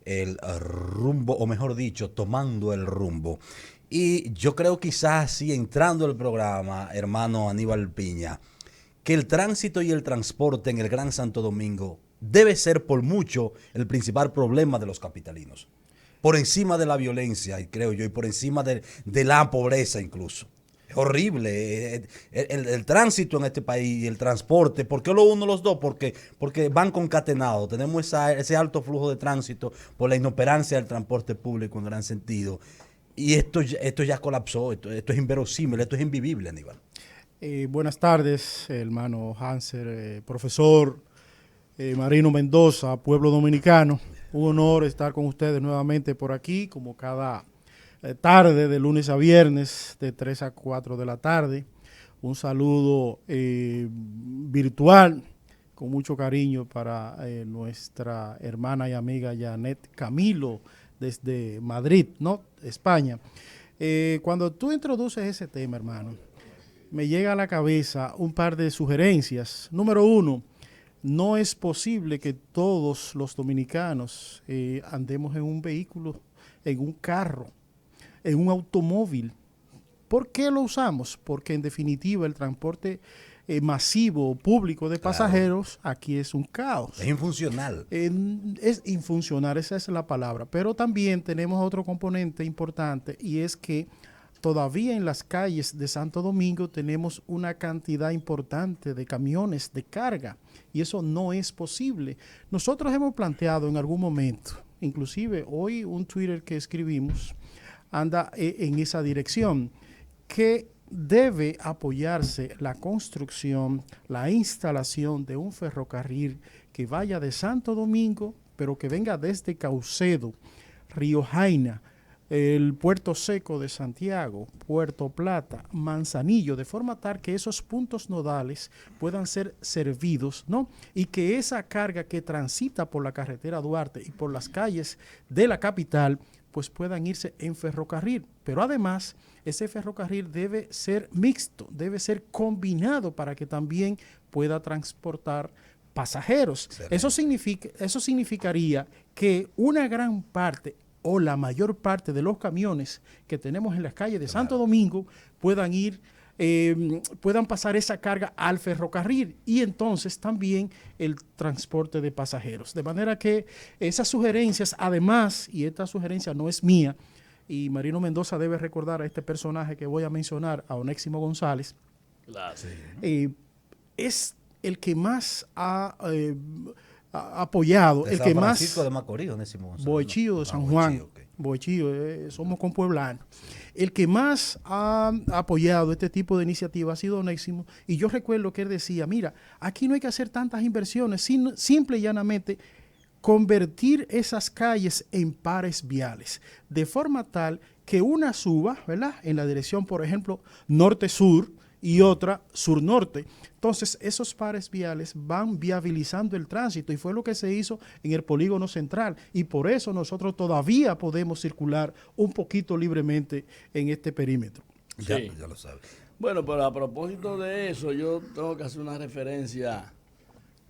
el rumbo, o mejor dicho, tomando el rumbo. Y yo creo quizás, sí, entrando al programa, hermano Aníbal Piña, que el tránsito y el transporte en el Gran Santo Domingo debe ser por mucho el principal problema de los capitalinos. Por encima de la violencia, y creo yo, y por encima de la pobreza incluso. Es horrible el tránsito en este país y el transporte. ¿Por qué lo uno los dos? Porque van concatenados. Tenemos ese alto flujo de tránsito por la inoperancia del transporte público en gran sentido. Y esto ya colapsó, esto es inverosímil, esto es invivible, Aníbal. Buenas tardes, hermano Hanser, profesor Marino Mendoza, pueblo dominicano. Un honor estar con ustedes nuevamente por aquí, como cada tarde, de lunes a viernes, de 3 a 4 de la tarde. Un saludo virtual, con mucho cariño para nuestra hermana y amiga Janet Camilo, desde Madrid, ¿no? España. Cuando tú introduces ese tema, hermano, me llega a la cabeza un par de sugerencias. Número uno, no es posible que todos los dominicanos andemos en un vehículo, en un carro, en un automóvil. ¿Por qué lo usamos? Porque en definitiva el transporte masivo público de pasajeros aquí es un caos. Es infuncional. Es infuncional, esa es la palabra. Pero también tenemos otro componente importante y es que todavía en las calles de Santo Domingo tenemos una cantidad importante de camiones de carga y eso no es posible. Nosotros hemos planteado en algún momento, inclusive hoy un Twitter que escribimos anda en esa dirección, que debe apoyarse la construcción, la instalación de un ferrocarril que vaya de Santo Domingo, pero que venga desde Caucedo, Río Jaina, el Puerto Seco de Santiago, Puerto Plata, Manzanillo, de forma tal que esos puntos nodales puedan ser servidos, ¿no? Y que esa carga que transita por la carretera Duarte y por las calles de la capital, pues puedan irse en ferrocarril. Pero además, ese ferrocarril debe ser mixto, debe ser combinado para que también pueda transportar pasajeros. Eso significaría que una gran parte o la mayor parte de los camiones que tenemos en las calles de Santo Domingo puedan ir, puedan pasar esa carga al ferrocarril y entonces también el transporte de pasajeros. De manera que esas sugerencias, además, y esta sugerencia no es mía, y Marino Mendoza debe recordar a este personaje que voy a mencionar, a Onésimo González, Claro. Sí. Es el que más ha apoyado, De el San que Francisco más... de Macorís, Onésimo González. Boichío de San Juan. Boichío, somos compueblanos. El que más ha apoyado este tipo de iniciativa ha sido Onésimo, y yo recuerdo que él decía, mira, aquí no hay que hacer tantas inversiones, sino simple y llanamente convertir esas calles en pares viales, de forma tal que una suba, ¿verdad?, en la dirección, por ejemplo, norte-sur y otra sur-norte. Entonces, esos pares viales van viabilizando el tránsito y fue lo que se hizo en el polígono central y por eso nosotros todavía podemos circular un poquito libremente en este perímetro. Sí. Ya lo sabes. Bueno, pero a propósito de eso, yo tengo que hacer una referencia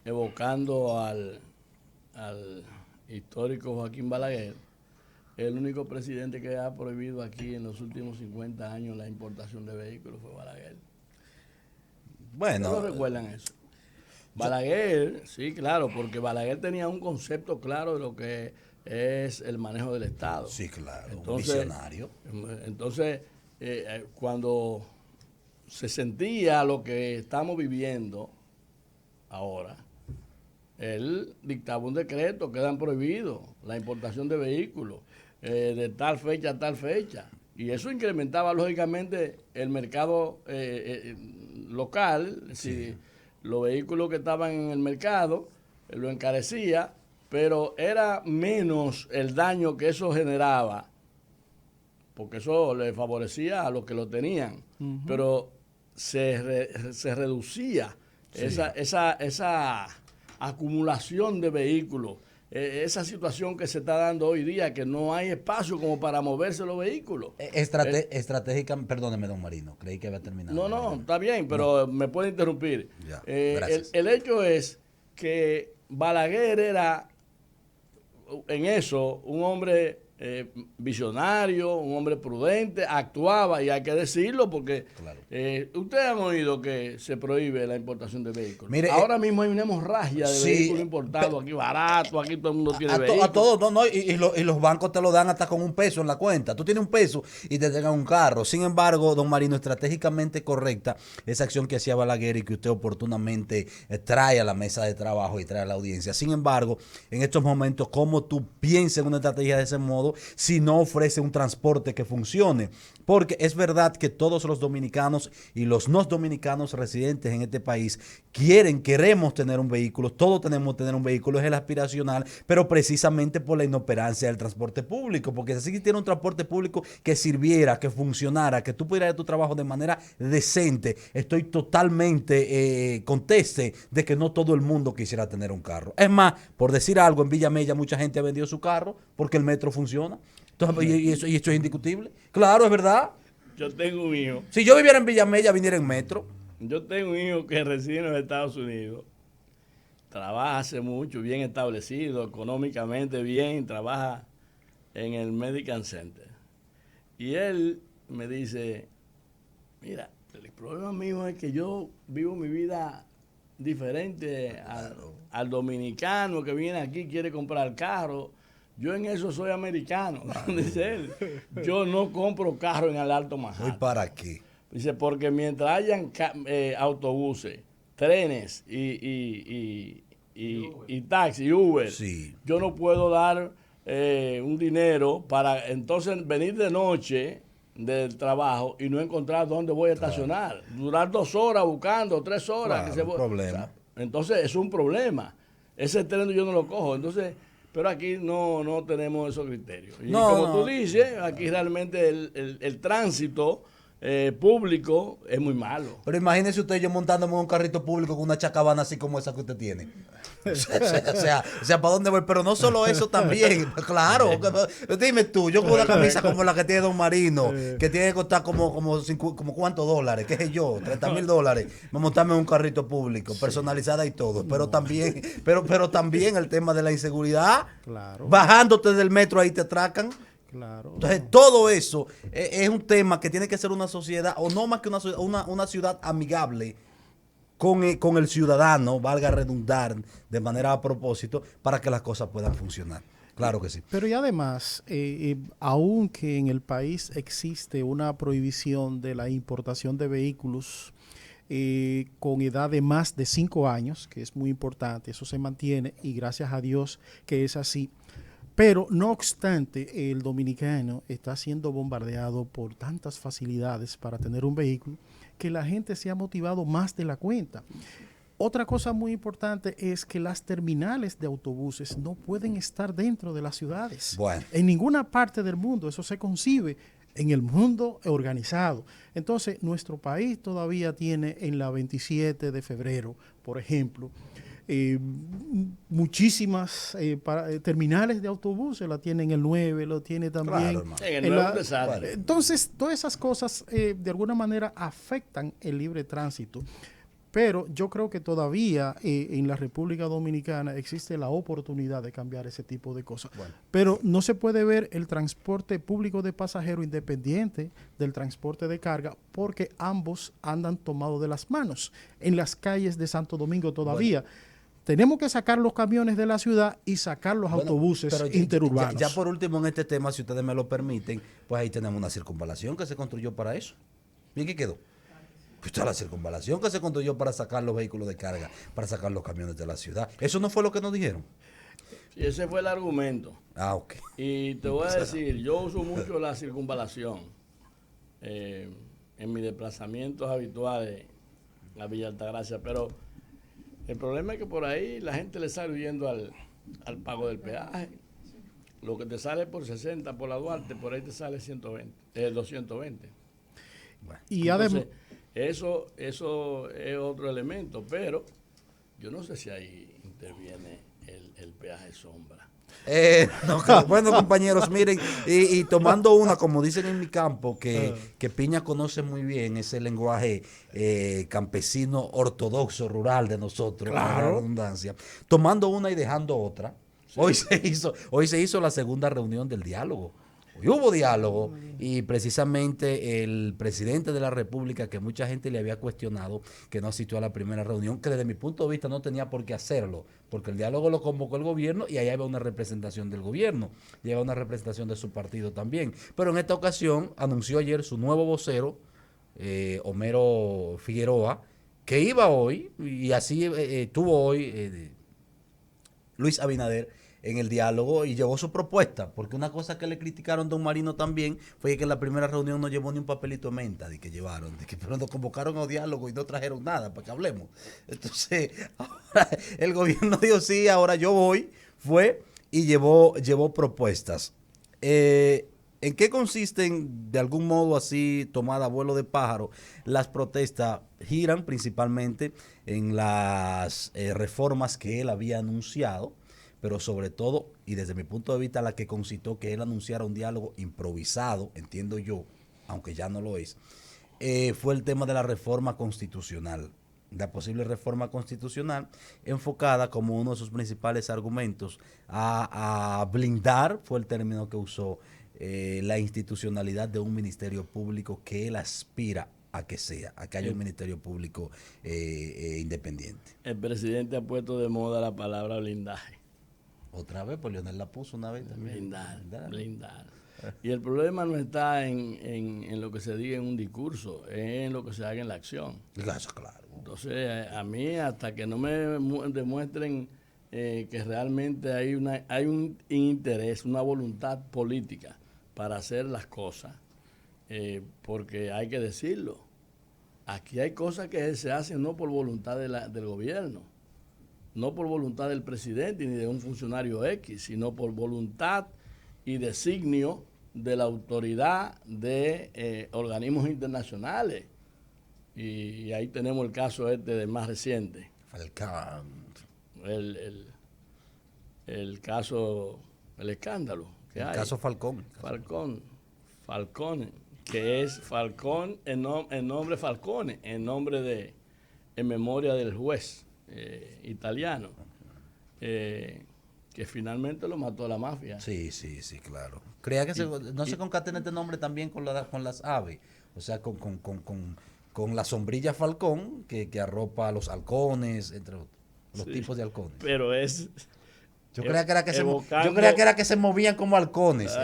evocando al histórico Joaquín Balaguer, el único presidente que ha prohibido aquí en los últimos 50 años la importación de vehículos fue Balaguer. Bueno. ¿No recuerdan eso? Balaguer, sí, claro, porque Balaguer tenía un concepto claro de lo que es el manejo del Estado. Sí, claro, entonces, un visionario. Entonces, cuando se sentía lo que estamos viviendo ahora, él dictaba un decreto, quedan prohibidos la importación de vehículos de tal fecha a tal fecha. Y eso incrementaba lógicamente el mercado local. Sí. Si los vehículos que estaban en el mercado lo encarecía, pero era menos el daño que eso generaba, porque eso le favorecía a los que lo tenían, pero se reducía esa acumulación de vehículos, esa situación que se está dando hoy día, que no hay espacio como para moverse los vehículos. Estratégica, perdóneme, don Marino, creí que había terminado. No, está bien, pero no. Me puede interrumpir. Gracias. El hecho es que Balaguer era en eso, un hombre visionario, un hombre prudente, actuaba, y hay que decirlo porque Claro. ustedes han oído que se prohíbe la importación de vehículos. Mire, ahora mismo hay una hemorragia de sí, vehículos importados aquí barato, aquí todo el mundo tiene A vehículos. todos, no, no, y los bancos te lo dan hasta con $1 en la cuenta. Tú tienes $1 y te entregan un carro. Sin embargo, don Marino, estratégicamente correcta esa acción que hacía Balaguer y que usted oportunamente trae a la mesa de trabajo y trae a la audiencia. Sin embargo, en estos momentos, ¿cómo tú piensas en una estrategia de ese modo si no ofrece un transporte que funcione? Porque es verdad que todos los dominicanos y los no dominicanos residentes en este país queremos tener un vehículo, todos tenemos que tener un vehículo, es el aspiracional, pero precisamente por la inoperancia del transporte público, porque si existiera un transporte público que sirviera, que funcionara, que tú pudieras hacer tu trabajo de manera decente, estoy totalmente conteste de que no todo el mundo quisiera tener un carro. Es más, por decir algo, en Villa Mella mucha gente ha vendido su carro porque el metro funciona. Entonces, y eso es indiscutible. Claro, es verdad. Yo tengo un hijo. Si yo viviera en Villa Mella, viniera en metro. Yo tengo un hijo que reside en los Estados Unidos. Trabaja hace mucho, bien establecido, económicamente bien, trabaja en el Medical Center. Y él me dice, mira, el problema mío es que yo vivo mi vida diferente al dominicano que viene aquí y quiere comprar carro. Yo en eso soy americano, dice él. Yo no compro carro en el Alto ¿Y Manhattan. para qué? Dice, porque mientras hayan autobuses, trenes y taxi, Uber, Sí. yo no puedo dar un dinero para entonces venir de noche del trabajo y no encontrar dónde voy a estacionar. Durar 2 horas buscando, 3 horas. Claro, que se un problema. Entonces es un problema. Ese tren yo no lo cojo. Entonces, pero aquí no tenemos esos criterios. Y No, como no. tú dices, aquí realmente el tránsito público es muy malo. Pero imagínese usted yo montándome en un carrito público con una chacabana así como esa que usted tiene. O sea, ¿para dónde voy? Pero no solo eso también. Claro. Dime tú, yo con una camisa como la que tiene Don Marino, que tiene que costar como ¿cuántos dólares? ¿Qué sé yo? $30,000. Me montarme en un carrito público, personalizada y todo. Pero también, pero también el tema de la inseguridad. Claro. Bajándote del metro ahí te atracan. Claro. Entonces, todo eso es un tema que tiene que ser una sociedad, o no más que una ciudad amigable con el ciudadano, valga redundar de manera a propósito, para que las cosas puedan funcionar. Claro que sí. Pero y además, aunque en el país existe una prohibición de la importación de vehículos con edad de más de 5 años, que es muy importante, eso se mantiene y gracias a Dios que es así. Pero no obstante, el dominicano está siendo bombardeado por tantas facilidades para tener un vehículo que la gente se ha motivado más de la cuenta. Otra cosa muy importante es que las terminales de autobuses no pueden estar dentro de las ciudades. Bueno. En ninguna parte del mundo eso se concibe en el mundo organizado. Entonces, nuestro país todavía tiene en la 27 de febrero, por ejemplo, muchísimas terminales de autobuses, la tiene en el 9, lo tiene también. Claro, hermano. En el 9 es un desastre. Entonces, todas esas cosas de alguna manera afectan el libre tránsito. Pero yo creo que todavía en la República Dominicana existe la oportunidad de cambiar ese tipo de cosas. Bueno. Pero no se puede ver el transporte público de pasajeros independiente del transporte de carga porque ambos andan tomados de las manos en las calles de Santo Domingo todavía. Bueno. Tenemos que sacar los camiones de la ciudad y sacar los autobuses pero interurbanos. Ya por último en este tema, si ustedes me lo permiten, pues ahí tenemos una circunvalación que se construyó para eso. ¿Y qué quedó? Pues está la circunvalación que se construyó para sacar los vehículos de carga, para sacar los camiones de la ciudad. ¿Eso no fue lo que nos dijeron? Sí, ese fue el argumento. Ah, ok. Y te voy a decir, yo uso mucho la circunvalación en mis desplazamientos habituales a Villa Altagracia, pero el problema es que por ahí la gente le sale huyendo al pago del peaje. Lo que te sale por 60 por la Duarte, por ahí te sale 220. Bueno. Y Entonces, eso es otro elemento, pero yo no sé si ahí interviene el peaje sombra. Bueno, compañeros, miren, y tomando una, como dicen en mi campo, que Piña conoce muy bien ese lenguaje campesino ortodoxo rural de nosotros, Claro. la redundancia, tomando una y dejando otra. Hoy se hizo la segunda reunión del diálogo. Hoy hubo diálogo y precisamente el presidente de la República, que mucha gente le había cuestionado que no asistió a la primera reunión, que desde mi punto de vista no tenía por qué hacerlo, porque el diálogo lo convocó el gobierno y ahí había una representación del gobierno, y había una representación de su partido también. Pero en esta ocasión anunció ayer su nuevo vocero, Homero Figueroa, que iba hoy, y así tuvo hoy Luis Abinader en el diálogo y llevó su propuesta, porque una cosa que le criticaron a Don Marino también fue que en la primera reunión no llevó ni un papelito de menta de que llevaron, de que pero nos convocaron a diálogo y no trajeron nada para que hablemos. Entonces, ahora el gobierno dijo sí, ahora yo voy, fue y llevó propuestas. ¿En qué consisten, de algún modo así, tomada a vuelo de pájaro, las protestas? Giran principalmente en las reformas que él había anunciado, pero sobre todo, y desde mi punto de vista, la que concitó que él anunciara un diálogo improvisado, entiendo yo, aunque ya no lo es, fue el tema de la reforma constitucional. La posible reforma constitucional enfocada como uno de sus principales argumentos a blindar, fue el término que usó, la institucionalidad de un ministerio público que él aspira a que sea, a que haya un ministerio público independiente. El presidente ha puesto de moda la palabra blindaje. Otra vez, pues Leonel la puso una vez también. Blindar. Y el problema no está en lo que se diga en un discurso, es en lo que se haga en la acción. Claro. Entonces, a mí, hasta que no me demuestren que realmente hay un interés, una voluntad política para hacer las cosas, porque hay que decirlo, aquí hay cosas que se hacen no por voluntad del gobierno, no por voluntad del presidente ni de un funcionario X, sino por voluntad y designio de la autoridad de organismos internacionales. Y ahí tenemos el caso del más reciente. Falcán. El caso, el escándalo que hay. El caso Falcón. Falcone, que es Falcón en nombre Falcone, en memoria del juez italiano, que finalmente lo mató la mafia. Sí, claro. Creía que no se concatena este nombre también con las aves, o sea, con la sombrilla Falcón, que arropa a los halcones, entre los tipos de halcones. Pero es... Yo creía que era que se movían como halcones.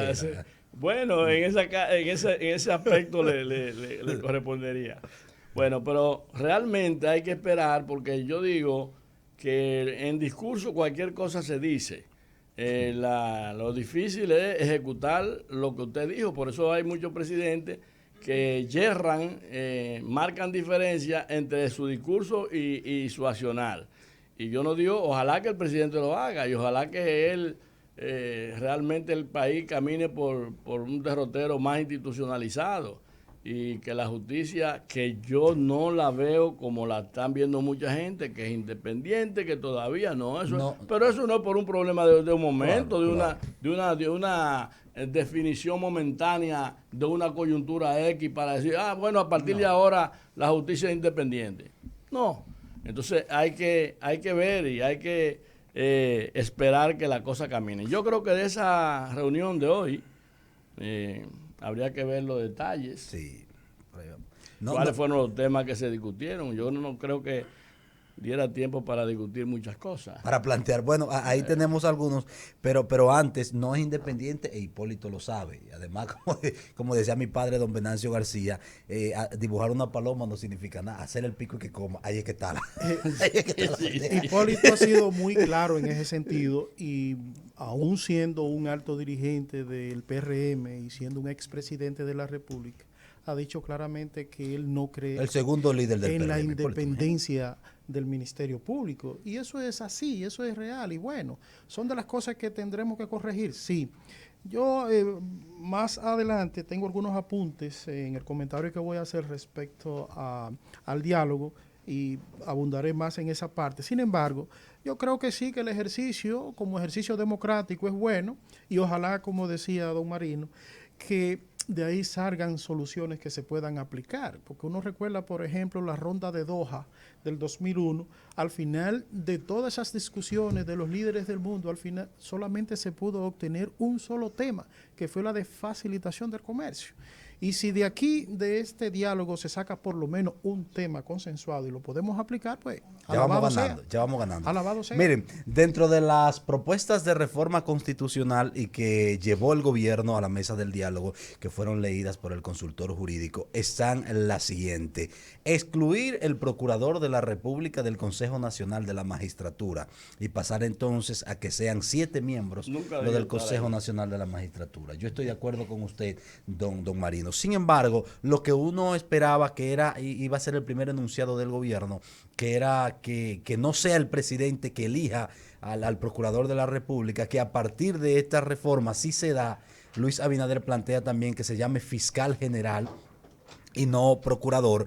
Bueno, en ese aspecto le correspondería. Bueno, pero realmente hay que esperar, porque yo digo que en discurso cualquier cosa se dice. Lo difícil es ejecutar lo que usted dijo. Por eso hay muchos presidentes que yerran, marcan diferencia entre su discurso y su accionar. Y yo no digo, ojalá que el presidente lo haga y ojalá que él, realmente el país camine por un derrotero más institucionalizado y que la justicia, que yo no la veo como la están viendo mucha gente, que es independiente, que todavía no, pero eso no es por un problema de un momento, de una definición momentánea de una coyuntura X para decir, bueno, a partir de ahora la justicia es independiente. No, entonces hay que ver y hay que esperar que la cosa camine. Yo creo que de esa reunión de hoy habría que ver los detalles. Sí. ¿Cuáles fueron los temas que se discutieron? Yo no creo que diera tiempo para discutir muchas cosas. Para plantear, bueno, ahí tenemos algunos, pero antes no es independiente e Hipólito lo sabe. Y además, como decía mi padre, don Venancio García, dibujar una paloma no significa nada, hacer el pico y que coma, ahí es que está. Hipólito ha sido muy claro en ese sentido y aún siendo un alto dirigente del PRM y siendo un expresidente de la República, ha dicho claramente que él no cree el segundo líder del en PRM, la independencia del Ministerio Público. Y eso es así, eso es real. Y bueno, son de las cosas que tendremos que corregir, sí. Yo más adelante tengo algunos apuntes en el comentario que voy a hacer respecto al diálogo y abundaré más en esa parte. Sin embargo, yo creo que sí, que el ejercicio como ejercicio democrático es bueno y ojalá, como decía don Marino, que de ahí salgan soluciones que se puedan aplicar. Porque uno recuerda, por ejemplo, la ronda de Doha del 2001. Al final de todas esas discusiones de los líderes del mundo, al final solamente se pudo obtener un solo tema, que fue la de facilitación del comercio. Y si de aquí, de este diálogo, se saca por lo menos un tema consensuado y lo podemos aplicar, pues ya vamos alabado ganando, sea. ya vamos ganando. Alabado sea. Miren, dentro de las propuestas de reforma constitucional y que llevó el gobierno a la mesa del diálogo, que fueron leídas por el consultor jurídico, están la siguiente: excluir el procurador de la República del Consejo Nacional de la Magistratura y pasar entonces a que sean 7 miembros lo del Consejo Nacional de la Magistratura. Yo estoy de acuerdo con usted, don Marino. Sin embargo, lo que uno esperaba que iba a ser el primer enunciado del gobierno, que era que no sea el presidente que elija al procurador de la República, que a partir de esta reforma, si se da, Luis Abinader plantea también que se llame fiscal general y no procurador.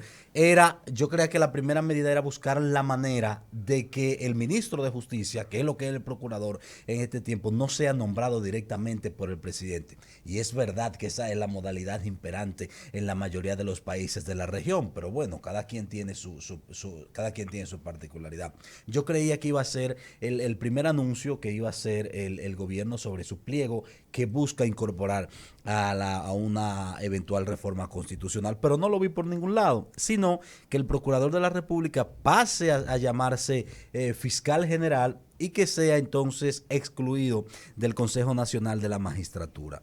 Yo creía que la primera medida era buscar la manera de que el ministro de Justicia, que es lo que es el procurador en este tiempo, no sea nombrado directamente por el presidente. Y es verdad que esa es la modalidad imperante en la mayoría de los países de la región, pero bueno, cada quien tiene cada quien tiene su particularidad. Yo creía que iba a ser el primer anuncio que iba a hacer el gobierno sobre su pliego que busca incorporar a una eventual reforma constitucional, pero no lo vi por ningún lado, sino que el procurador de la República pase a llamarse fiscal general y que sea entonces excluido del Consejo Nacional de la Magistratura.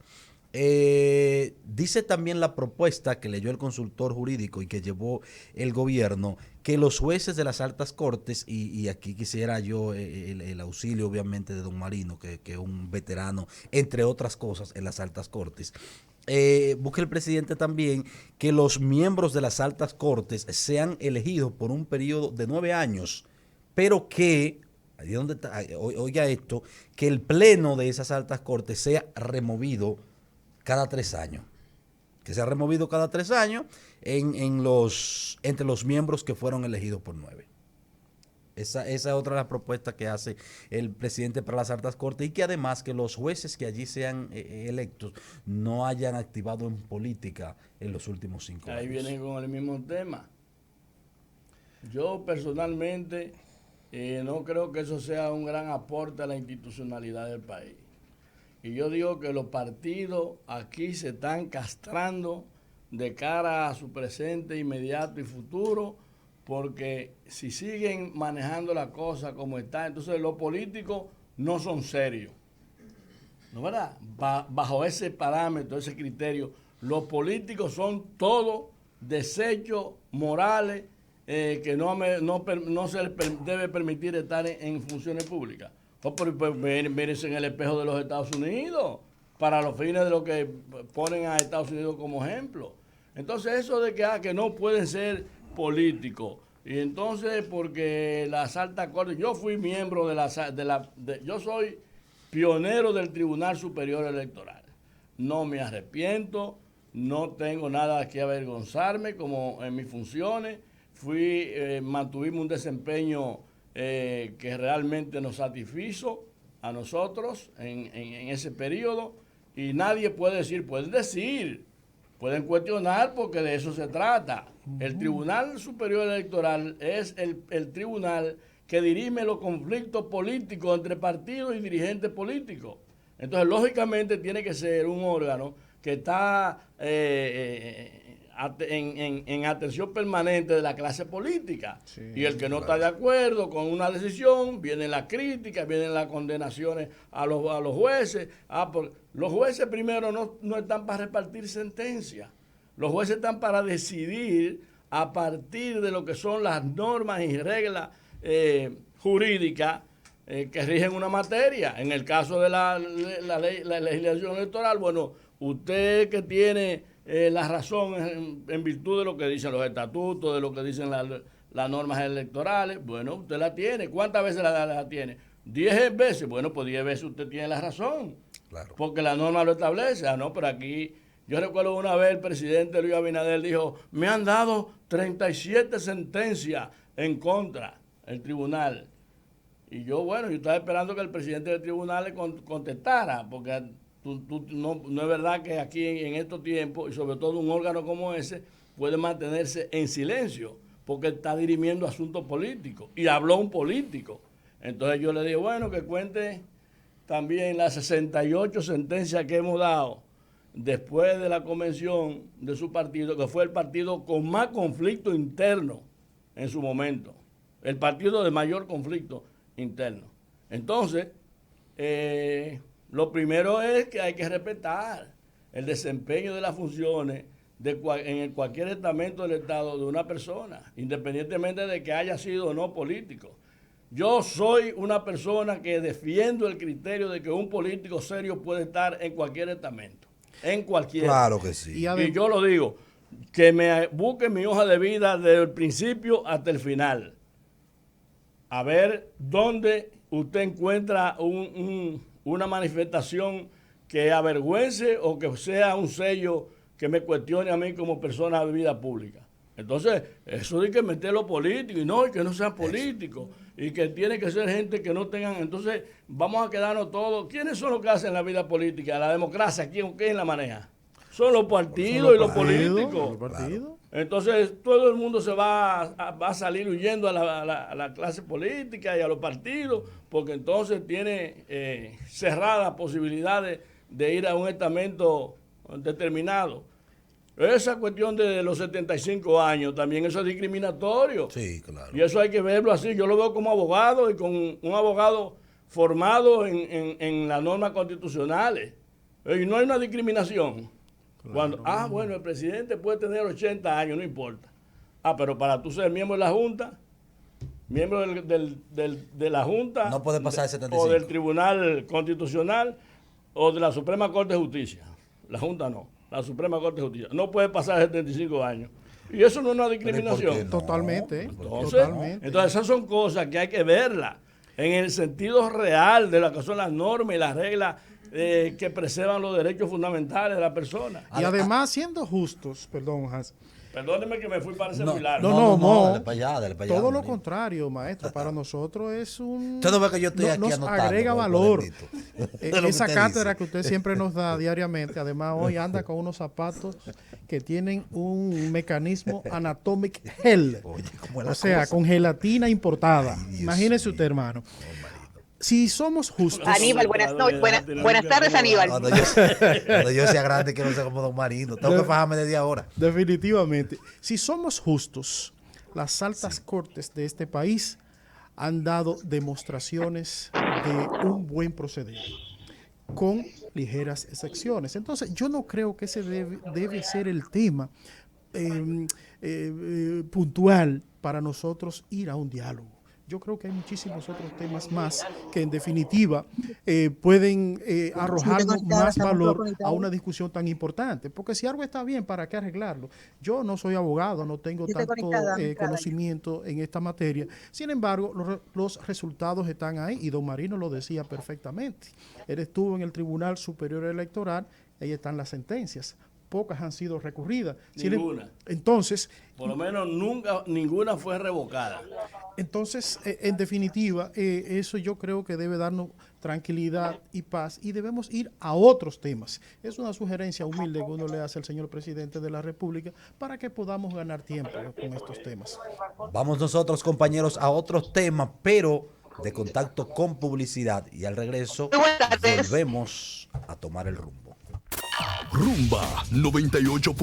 Dice también la propuesta que leyó el consultor jurídico y que llevó el gobierno, que los jueces de las altas cortes, y aquí quisiera yo el auxilio obviamente de don Marino, que es un veterano, entre otras cosas, en las altas cortes, busca el presidente también que los miembros de las altas cortes sean elegidos por un periodo de 9 años, pero que, ahí donde está, oiga esto, que el pleno de esas altas cortes sea removido cada 3 años. Que sea removido cada 3 años entre los miembros que fueron elegidos por 9. Esa es otra de las propuestas que hace el presidente para las altas cortes, y que además que los jueces que allí sean electos no hayan activado en política en los últimos 5 años. Ahí vienen con el mismo tema. Yo personalmente no creo que eso sea un gran aporte a la institucionalidad del país. Y yo digo que los partidos aquí se están castrando de cara a su presente inmediato y futuro, porque si siguen manejando la cosa como está, entonces los políticos no son serios. ¿No es verdad? Bajo ese parámetro, ese criterio, los políticos son todos desechos morales que no se les debe permitir estar en funciones públicas. Pues mírense en el espejo de los Estados Unidos, para los fines de lo que ponen a Estados Unidos como ejemplo. Entonces eso de que no pueden ser políticos, y entonces porque las altas cortes, yo fui miembro yo soy pionero del Tribunal Superior Electoral. No me arrepiento, no tengo nada que avergonzarme como en mis funciones. Mantuvimos un desempeño que realmente nos satisfizo a nosotros en ese periodo, y nadie puede decir, pueden cuestionar, porque de eso se trata. El Tribunal Superior Electoral es el tribunal que dirime los conflictos políticos entre partidos y dirigentes políticos. Entonces, lógicamente, tiene que ser un órgano que está en atención permanente de la clase política. Sí, y el que no está de acuerdo con una decisión, vienen las críticas, vienen las condenaciones a los jueces. Los jueces primero no están para repartir sentencias. Los jueces están para decidir a partir de lo que son las normas y reglas jurídicas que rigen una materia. En el caso de la legislación electoral, bueno, usted que tiene la razón en virtud de lo que dicen los estatutos, de lo que dicen las normas electorales, bueno, usted la tiene. ¿Cuántas veces la tiene? 10 veces. Bueno, pues 10 veces usted tiene la razón. Claro. Porque la norma lo establece. Pero aquí, yo recuerdo una vez el presidente Luis Abinader dijo, me han dado 37 sentencias en contra el tribunal. Y yo estaba esperando que el presidente del tribunal le contestara, porque No es verdad que aquí en estos tiempos, y sobre todo un órgano como ese, puede mantenerse en silencio, porque está dirimiendo asuntos políticos, y habló un político. Entonces yo le dije, bueno, que cuente también las 68 sentencias que hemos dado después de la convención de su partido, que fue el partido con más conflicto interno en su momento, el partido de mayor conflicto interno. Entonces, lo primero es que hay que respetar el desempeño de las funciones en cualquier estamento del Estado de una persona, independientemente de que haya sido o no político. Yo soy una persona que defiendo el criterio de que un político serio puede estar en cualquier estamento, en cualquier. Claro que sí. Y yo lo digo, que me busquen mi hoja de vida desde el principio hasta el final. A ver dónde usted encuentra una manifestación que avergüence o que sea un sello que me cuestione a mí como persona de vida pública. Entonces, eso de que meterlo político y que no sean políticos y que tiene que ser gente que no tengan. Entonces, vamos a quedarnos todos. ¿Quiénes son los que hacen la vida política? La democracia, ¿quién la maneja? Son los partidos y los políticos. Claro. Entonces, todo el mundo se va a salir huyendo a la clase política y a los partidos, porque entonces tiene cerradas posibilidades de ir a un estamento determinado. Esa cuestión de los 75 años, también eso es discriminatorio. Sí, claro. Y eso hay que verlo así. Yo lo veo como abogado y con un abogado formado en las normas constitucionales. Y no hay una discriminación. Claro. Bueno, el presidente puede tener 80 años, no importa. Pero para tú ser miembro de la Junta, miembro de la Junta, no puede pasar de 75. O del Tribunal Constitucional o de la Suprema Corte de Justicia. La Junta no. La Suprema Corte de Justicia. No puede pasar de 75 años. Y eso no es una discriminación. No? Totalmente. Entonces, esas son cosas que hay que verlas en el sentido real de lo que son las normas y las reglas que preservan los derechos fundamentales de la persona. Y además, siendo justos, perdón, Hans. Perdóneme que me fui para ese muy largo. No. Dale para allá, todo lo contrario, maestro. Para nosotros es un... Usted no ve que yo estoy aquí nos anotando, agrega valor. Esa cátedra que usted siempre nos da diariamente. Además, hoy anda con unos zapatos que tienen un mecanismo Anatomic Gel. Oye, o sea, con gelatina importada. Imagínese usted, hermano. Si somos justos. Aníbal, buenas tardes, Aníbal. Cuando yo sea grande quiero ser como Don Marino. Tengo que fajarme desde ahora. Definitivamente. Si somos justos, las altas cortes de este país han dado demostraciones de un buen proceder, con ligeras excepciones. Entonces, yo no creo que ese debe ser el tema puntual para nosotros ir a un diálogo. Yo creo que hay muchísimos otros temas más que en definitiva pueden arrojarnos más valor a una discusión tan importante. Porque si algo está bien, ¿para qué arreglarlo? Yo no soy abogado, no tengo tanto conocimiento en esta materia. Sin embargo, los resultados están ahí y don Marino lo decía perfectamente. Él estuvo en el Tribunal Superior Electoral, ahí están las sentencias. Pocas han sido recurridas. Ninguna. Entonces, por lo menos ninguna fue revocada. Entonces, en definitiva, eso yo creo que debe darnos tranquilidad y paz y debemos ir a otros temas. Es una sugerencia humilde que uno le hace al señor presidente de la República para que podamos ganar tiempo con estos temas. Vamos nosotros, compañeros, a otros temas, pero de contacto con publicidad. Y al regreso volvemos a tomar el rumbo. Rumba 98.